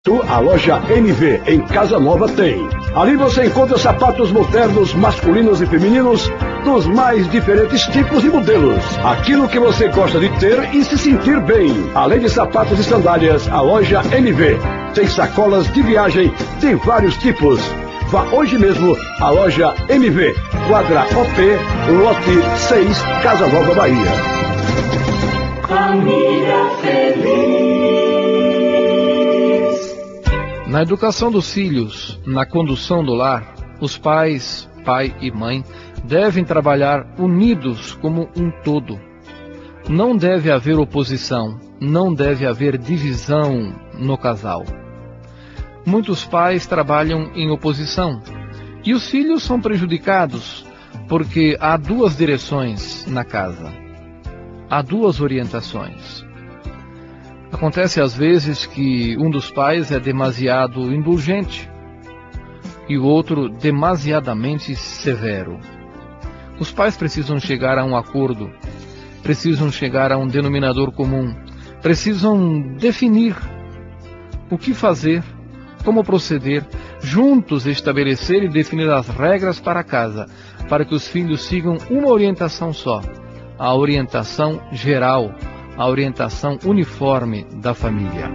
A loja MV em Casa Nova tem. Ali você encontra sapatos modernos, masculinos e femininos, dos mais diferentes tipos e modelos. Aquilo que você gosta de ter e se sentir bem. Além de sapatos e sandálias, a loja MV tem sacolas de viagem de vários tipos. Vá hoje mesmo à loja MV, quadra OP, lote 6, Casa Nova, Bahia. Família Feliz. Na educação dos filhos, na condução do lar, os pais, pai e mãe, devem trabalhar unidos como um todo. Não deve haver oposição, não deve haver divisão no casal. Muitos pais trabalham em oposição e os filhos são prejudicados porque há duas direções na casa, há duas orientações. Acontece às vezes que um dos pais é demasiado indulgente e o outro demasiadamente severo. Os pais precisam chegar a um acordo, precisam chegar a um denominador comum, precisam definir o que fazer, como proceder, juntos estabelecer e definir as regras para a casa, para que os filhos sigam uma orientação só, a orientação geral, a orientação uniforme da família.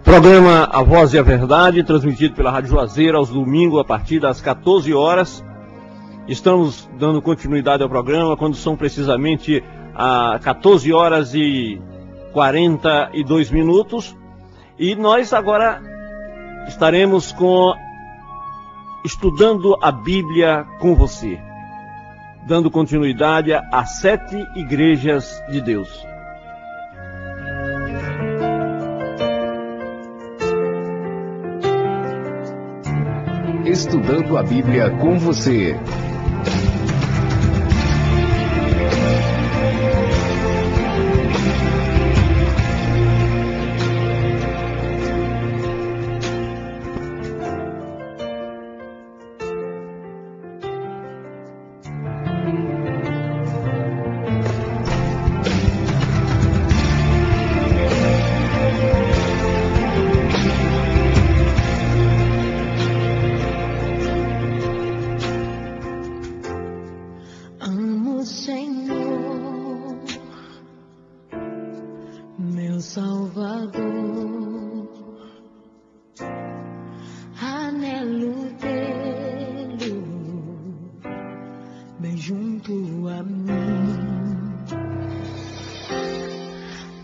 Programa A Voz e a Verdade, transmitido pela Rádio Juazeiro aos domingos a partir das 14 horas. Estamos dando continuidade ao programa quando são precisamente 14 horas e 42 minutos. E nós agora estaremos estudando a Bíblia com você, dando continuidade às 7 igrejas de Deus. Estudando a Bíblia com você.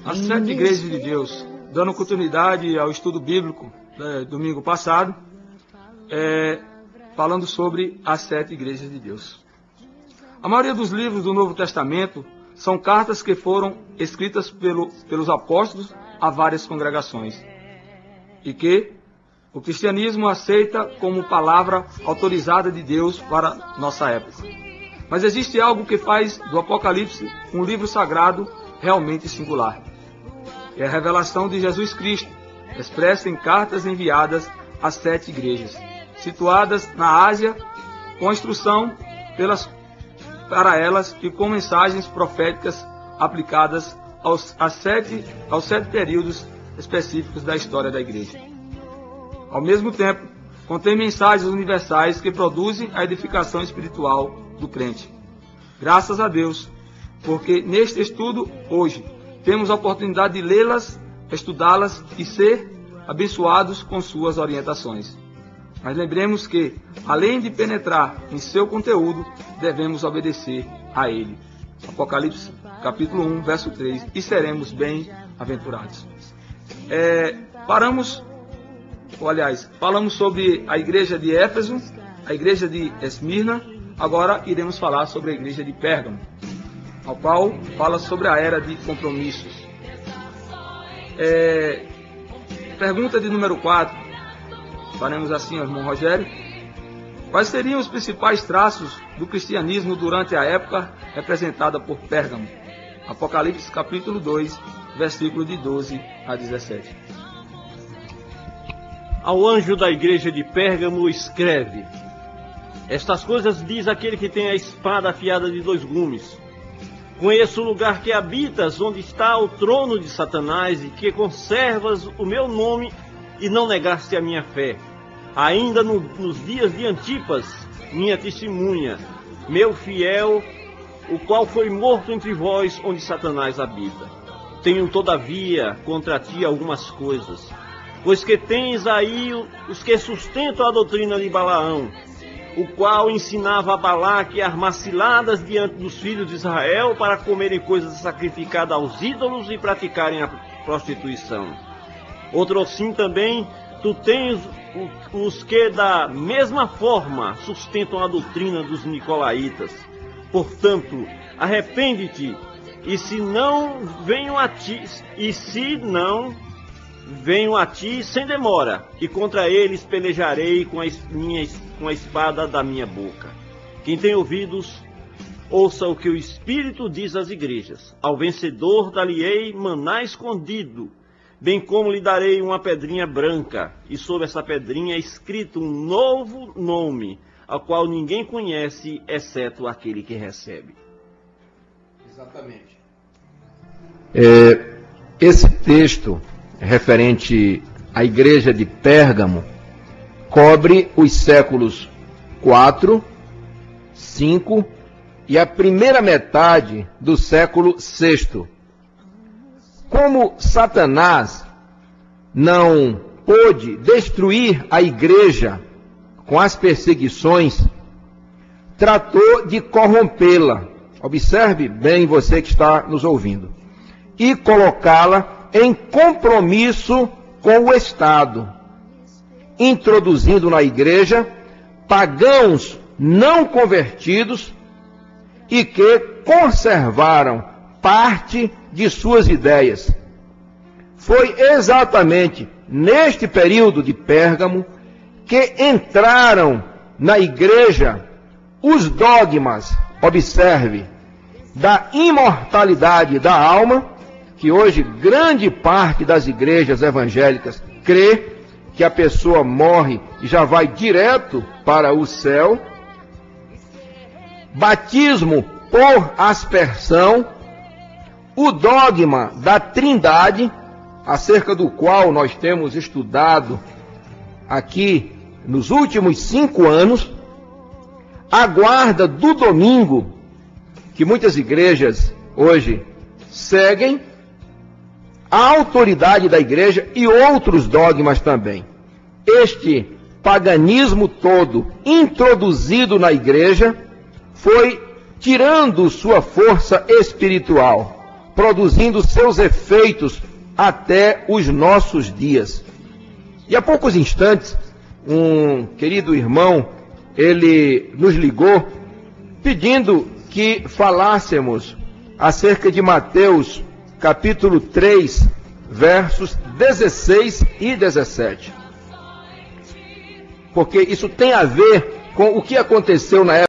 As 7 igrejas de Deus, dando continuidade ao estudo bíblico domingo passado, falando sobre as 7 igrejas de Deus. A maioria dos livros do Novo Testamento são cartas que foram escritas pelos apóstolos a várias congregações e que o cristianismo aceita como palavra autorizada de Deus para nossa época. Mas existe algo que faz do Apocalipse um livro sagrado realmente singular. É a revelação de Jesus Cristo, expressa em cartas enviadas às 7 igrejas, situadas na Ásia, com instrução para elas e com mensagens proféticas aplicadas aos 7 períodos específicos da história da igreja. Ao mesmo tempo, contém mensagens universais que produzem a edificação espiritual do crente. Graças a Deus, porque neste estudo, hoje, temos a oportunidade de lê-las, estudá-las e ser abençoados com suas orientações. Mas lembremos que, além de penetrar em seu conteúdo, devemos obedecer a ele. Apocalipse, capítulo 1, verso 3, e seremos bem-aventurados. Falamos sobre a igreja de Éfeso, a igreja de Esmirna, agora iremos falar sobre a igreja de Pérgamo, ao qual fala sobre a era de compromissos. Pergunta de número 4, faremos assim, irmão Rogério. Quais seriam os principais traços do cristianismo durante a época representada por Pérgamo? Apocalipse capítulo 2, versículo de 12 a 17. Ao anjo da igreja de Pérgamo escreve: estas coisas diz aquele que tem a espada afiada de 2 gumes. Conheço o lugar que habitas, onde está o trono de Satanás, e que conservas o meu nome e não negaste a minha fé. Ainda nos dias de Antipas, minha testemunha, meu fiel, o qual foi morto entre vós, onde Satanás habita. Tenho, todavia, contra ti algumas coisas, pois que tens aí os que sustentam a doutrina de Balaão, o qual ensinava a Balaque a armar ciladas diante dos filhos de Israel para comerem coisas sacrificadas aos ídolos e praticarem a prostituição. Outro assim também, tu tens os que da mesma forma sustentam a doutrina dos nicolaítas. Portanto, arrepende-te, e se não venho a ti sem demora, e contra eles pelejarei com a espada da minha boca. Quem tem ouvidos, ouça o que o Espírito diz às igrejas. Ao vencedor dar-lhe-ei maná escondido, bem como lhe darei uma pedrinha branca, e sobre essa pedrinha é escrito um novo nome, ao qual ninguém conhece, exceto aquele que recebe. Exatamente. Esse texto referente à igreja de Pérgamo cobre os séculos 4, 5 e a primeira metade do século 6. Como Satanás não pôde destruir a igreja com as perseguições, tratou de corrompê-la. Observe bem, você que está nos ouvindo. E colocá-la em compromisso com o Estado, introduzindo na igreja pagãos não convertidos e que conservaram parte de suas ideias. Foi exatamente neste período de Pérgamo que entraram na igreja os dogmas, observe, da imortalidade da alma, que hoje grande parte das igrejas evangélicas crê que a pessoa morre e já vai direto para o céu, batismo por aspersão, o dogma da Trindade, acerca do qual nós temos estudado aqui nos últimos 5 anos, a guarda do domingo, que muitas igrejas hoje seguem, a autoridade da igreja e outros dogmas também. Este paganismo todo introduzido na igreja foi tirando sua força espiritual, produzindo seus efeitos até os nossos dias. E há poucos instantes, um querido irmão, ele nos ligou pedindo que falássemos acerca de Mateus capítulo 3, versos 16 e 17. Porque isso tem a ver com o que aconteceu na época